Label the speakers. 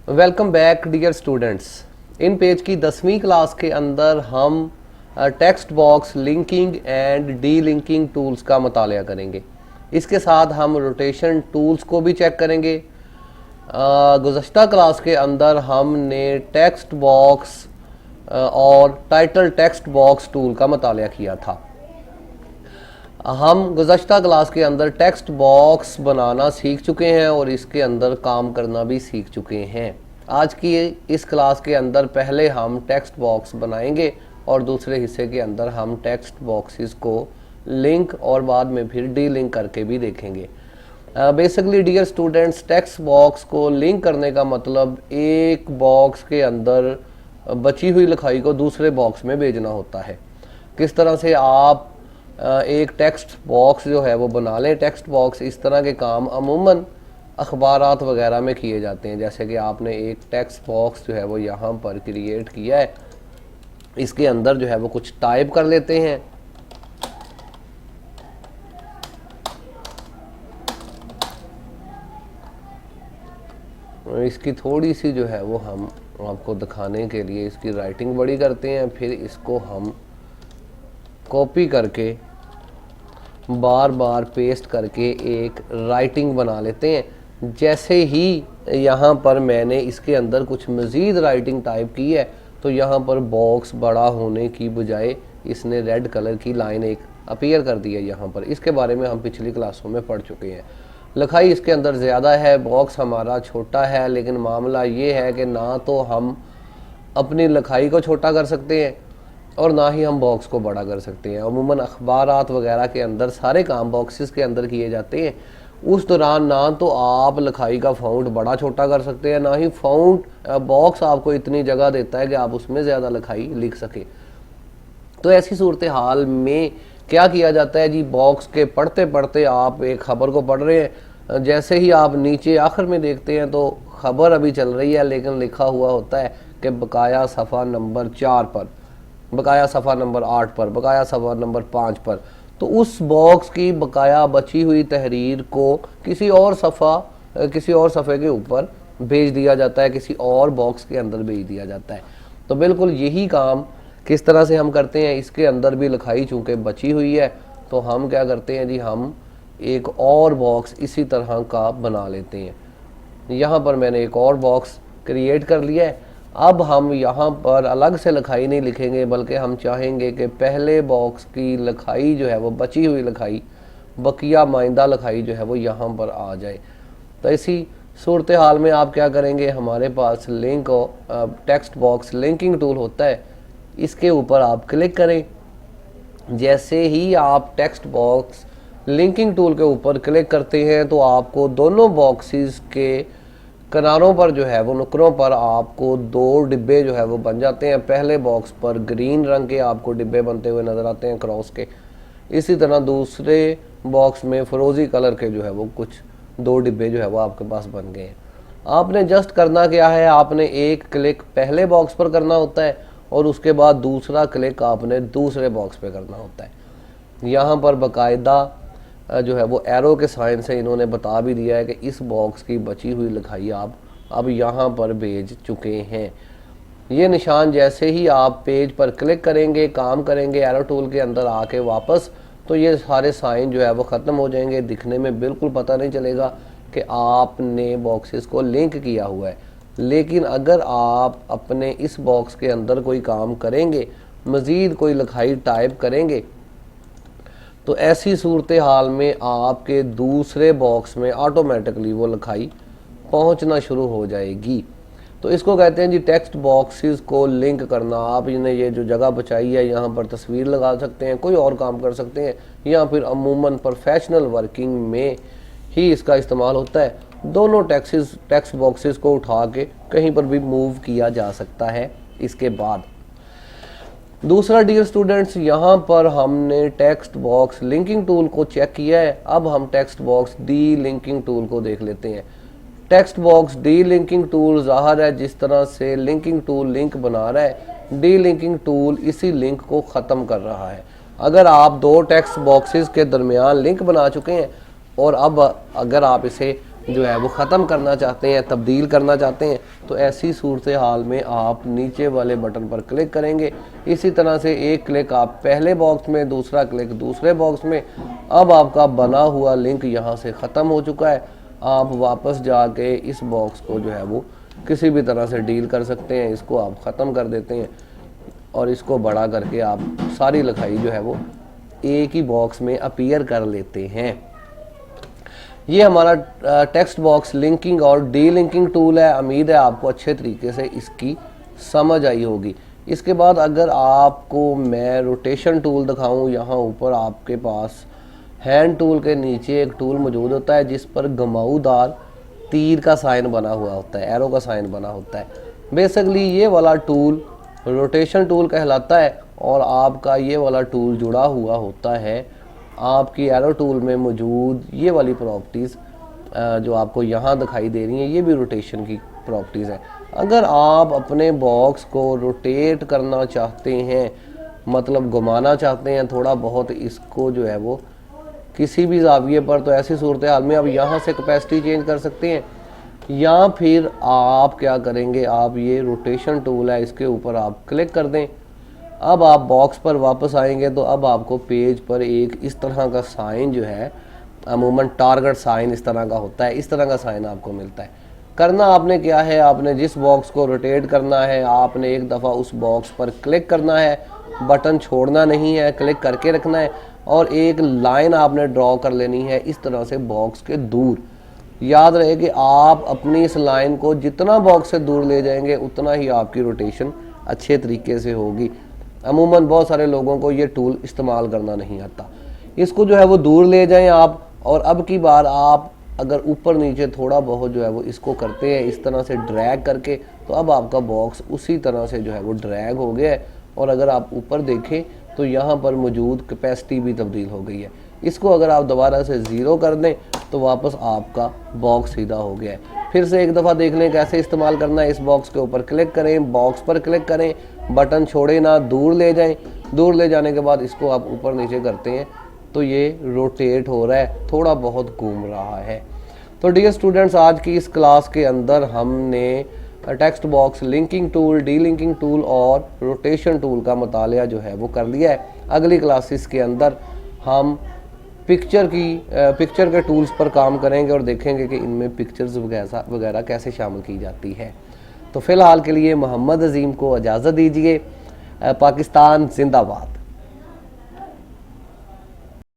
Speaker 1: Welcome back dear students. इन page की 10वीं क्लास के अंदर हम text box linking and delinking tools का मुतालिया करेंगे। इसके साथ हम रोटेशन टूल्स को भी चेक करेंगे। गुज़श्ता क्लास के अंदर हमने टेक्स्ट बॉक्स और टाइटल टेक्स्ट बॉक्स टूल का मुतालिया किया था। हम गुज़श्ता क्लास के अंदर टेक्स्ट बॉक्स बनाना सीख चुके हैं और इसके अंदर काम करना भी सीख चुके हैं। आज की इस क्लास के अंदर पहले हम टेक्स्ट बॉक्स बनाएंगे और दूसरे हिस्से के अंदर हम टेक्स्ट बॉक्सेस को लिंक और बाद में फिर डी लिंक करके भी देखेंगे। Basically dear students, text box को लिंक करने का मतलब एक बॉक्स के अंदर बची हुई लिखाई को दूसरे बॉक्स में भेजना होता है। किस तरह से आप एक टेक्स्ट बॉक्स जो है वो बना लें। टेक्स्ट बॉक्स इस तरह के काम अमूमन अखबारात वगैरह में किए जाते हैं। जैसे कि आपने एक टेक्स्ट बॉक्स जो है वो यहाँ पर क्रिएट किया है, इसके अंदर जो है वो कुछ टाइप कर लेते हैं। इसकी थोड़ी सी जो है वो हम आपको दिखाने के लिए इसकी राइटिंग बड़ी करते हैं, फिर इसको हम कॉपी करके बार बार पेस्ट करके एक राइटिंग बना लेते हैं। जैसे ही यहाँ पर मैंने इसके अंदर कुछ मज़ीद राइटिंग टाइप की है तो यहाँ पर बॉक्स बड़ा होने की बजाय इसने रेड कलर की लाइन एक अपीयर कर दी है यहाँ पर। इसके बारे में हम पिछली क्लासों में पढ़ चुके हैं। लिखाई इसके अंदर ज़्यादा है, बॉक्स हमारा छोटा है, लेकिन मामला ये है कि ना तो हम अपनी लिखाई को छोटा कर सकते हैं और ना ही हम बॉक्स को बड़ा कर सकते हैं। अमूमन अखबारात वगैरह के अंदर सारे काम बॉक्सेस के अंदर किए जाते हैं। उस दौरान ना तो आप लिखाई का फ़ॉन्ट बड़ा छोटा कर सकते हैं, ना ही फ़ॉन्ट बॉक्स आपको इतनी जगह देता है कि आप उसमें ज़्यादा लिखाई लिख सकें। तो ऐसी सूरत हाल में क्या किया जाता है जी, बॉक्स के पढ़ते पढ़ते आप एक ख़बर को पढ़ रहे हैं, जैसे ही आप नीचे आखिर में देखते हैं तो ख़बर अभी चल रही है लेकिन लिखा हुआ होता है कि बकाया सफ़ा नंबर 4 पर, बकाया सफ़ा नंबर 8 पर, बकाया सफ़ा नंबर 5 पर। तो उस बॉक्स की बकाया बची हुई तहरीर को किसी और सफ़े के ऊपर भेज दिया जाता है, किसी और बॉक्स के अंदर भेज दिया जाता है। तो बिल्कुल यही काम किस तरह से हम करते हैं। इसके अंदर भी लिखाई चूँकि बची हुई है तो हम क्या करते हैं जी, हम एक और बॉक्स इसी तरह का बना लेते हैं। यहाँ पर मैंने एक और बॉक्स क्रिएट कर लिया है। अब हम यहाँ पर अलग से लिखाई नहीं लिखेंगे, बल्कि हम चाहेंगे कि पहले बॉक्स की लिखाई जो है वो बची हुई लिखाई, बकिया माइंदा लिखाई जो है वो यहाँ पर आ जाए। तो इसी सूरत हाल में आप क्या करेंगे, हमारे पास link text box linking tool होता है, इसके ऊपर आप क्लिक करें। जैसे ही आप टेक्स्ट बॉक्स लिंकिंग टूल के ऊपर क्लिक करते हैं तो आपको दोनों बॉक्सेस के किनारों पर जो है वो नुकरों पर आपको दो डिब्बे जो है वो बन जाते हैं। पहले बॉक्स पर ग्रीन रंग के आपको डिब्बे बनते हुए नज़र आते हैं क्रॉस के, इसी तरह दूसरे बॉक्स में फिरोज़ी कलर के जो है वो कुछ दो डिब्बे जो है वो आपके पास बन गए हैं। आपने जस्ट करना क्या है, आपने एक क्लिक पहले बॉक्स पर करना होता है और उसके बाद दूसरा क्लिक आपने दूसरे बॉक्स पर करना होता है। यहाँ पर बाकायदा जो है वो एरो के साइन से इन्होंने बता भी दिया है कि इस बॉक्स की बची हुई लिखाई आप अब यहाँ पर भेज चुके हैं। ये निशान जैसे ही आप पेज पर क्लिक करेंगे, काम करेंगे एरो टूल के अंदर आके वापस, तो ये सारे साइन जो है वो ख़त्म हो जाएंगे। दिखने में बिल्कुल पता नहीं चलेगा कि आपने बॉक्सेस को लिंक किया हुआ है। लेकिन अगर आप अपने इस बॉक्स के अंदर कोई काम करेंगे, मज़ीद कोई लिखाई टाइप करेंगे, तो ऐसी सूरत हाल में आपके दूसरे बॉक्स में ऑटोमेटिकली वो लिखाई पहुंचना शुरू हो जाएगी। तो इसको कहते हैं जी टेक्स्ट बॉक्सेस को लिंक करना। आप इन्हें ये जो जगह बचाई है यहाँ पर तस्वीर लगा सकते हैं, कोई और काम कर सकते हैं, या फिर अमूमन प्रोफेशनल वर्किंग में ही इसका इस्तेमाल होता है। दोनों टेक्स्ट बॉक्सेस को उठा के कहीं पर भी मूव किया जा सकता है। इसके बाद दूसरा डियर स्टूडेंट्स, यहाँ पर हमने टेक्स्ट बॉक्स लिंकिंग टूल को चेक किया है। अब हम text box D linking tool को देख लेते हैं। Text box D linking tool ज़ाहिर है जिस तरह से लिंकिंग टूल लिंक बना रहा है, डी लिंकिंग टूल इसी लिंक को ख़त्म कर रहा है। अगर आप दो टेक्स्ट बॉक्सेस के दरमियान लिंक बना चुके हैं और अब अगर आप इसे जो है वो ख़त्म करना चाहते हैं, तब्दील करना चाहते हैं, तो ऐसी सूरत हाल में आप नीचे वाले बटन पर क्लिक करेंगे। इसी तरह से एक क्लिक आप पहले बॉक्स में, दूसरा क्लिक दूसरे बॉक्स में। अब आपका बना हुआ लिंक यहाँ से ख़त्म हो चुका है। आप वापस जाके इस बॉक्स को जो है वो किसी भी तरह से डील कर सकते हैं। इसको आप ख़त्म कर देते हैं और इसको बड़ा करके आप सारी लिखाई जो है वो एक ही बॉक्स में अपीयर कर लेते हैं। ये हमारा टेक्स्ट बॉक्स लिंकिंग और डी लिंकिंग टूल है। उम्मीद है आपको अच्छे तरीके से इसकी समझ आई होगी। इसके बाद अगर आपको मैं रोटेशन टूल दिखाऊं, यहाँ ऊपर आपके पास हैंड टूल के नीचे एक टूल मौजूद होता है जिस पर घुमाऊदार तीर का साइन बना हुआ होता है, एरो का साइन बना होता है। बेसिकली ये वाला टूल रोटेशन टूल कहलाता है और आपका ये वाला टूल जुड़ा हुआ होता है आपकी एरो टूल में मौजूद ये वाली प्रॉपर्टीज़ जो आपको यहाँ दिखाई दे रही हैं, ये भी रोटेशन की प्रॉपर्टीज़ हैं। अगर आप अपने बॉक्स को रोटेट करना चाहते हैं, मतलब घुमाना चाहते हैं थोड़ा बहुत इसको जो है वो किसी भी जाविये पर, तो ऐसी सूरत हाल में आप यहाँ से कैपेसिटी चेंज कर सकते हैं। या फिर आप क्या करेंगे, आप ये रोटेशन टूल है इसके ऊपर आप क्लिक कर दें। अब आप बॉक्स पर वापस आएंगे तो अब आपको पेज पर एक इस तरह का साइन जो है, अमूमन टारगेट साइन इस तरह का होता है, इस तरह का साइन आपको मिलता है। करना आपने क्या है, आपने जिस बॉक्स को रोटेट करना है आपने एक दफ़ा उस बॉक्स पर क्लिक करना है, बटन छोड़ना नहीं है, क्लिक करके रखना है और एक लाइन आपने ड्रॉ कर लेनी है इस तरह से बॉक्स के दूर। याद रहे कि आप अपनी इस लाइन को जितना बॉक्स से दूर ले जाएंगे उतना ही आपकी रोटेशन अच्छे तरीके से होगी। अमूमन बहुत सारे लोगों को ये टूल इस्तेमाल करना नहीं आता। इसको जो है वो दूर ले जाएं आप, और अब की बार आप अगर ऊपर नीचे थोड़ा बहुत जो है वो इसको करते हैं इस तरह से ड्रैग करके, तो अब आपका बॉक्स उसी तरह से जो है वो ड्रैग हो गया है। और अगर आप ऊपर देखें तो यहाँ पर मौजूद कैपेसिटी भी तब्दील हो गई है। इसको अगर आप दोबारा से ज़ीरो कर दें तो वापस आपका बॉक्स सीधा हो गया है। फिर से एक दफ़ा देख लें कैसे इस्तेमाल करना है। इस बॉक्स के ऊपर क्लिक करें, बॉक्स पर क्लिक करें, बटन छोड़े ना, दूर ले जाएं। दूर ले जाने के बाद इसको आप ऊपर नीचे करते हैं तो ये रोटेट हो रहा है, थोड़ा बहुत घूम रहा है। तो डियर स्टूडेंट्स, आज की इस क्लास के अंदर हमने text box linking tool, D linking tool और रोटेशन टूल का मुतालिया जो है वो कर लिया है। अगली क्लासेस के अंदर हम पिक्चर के टूल्स पर काम करेंगे और देखेंगे कि इनमें पिक्चर्स वगैरह कैसे शामिल की जाती है। तो फ़िलहाल के लिए मोहम्मद अजीम को इजाज़त दीजिए। पाकिस्तान जिंदाबाद।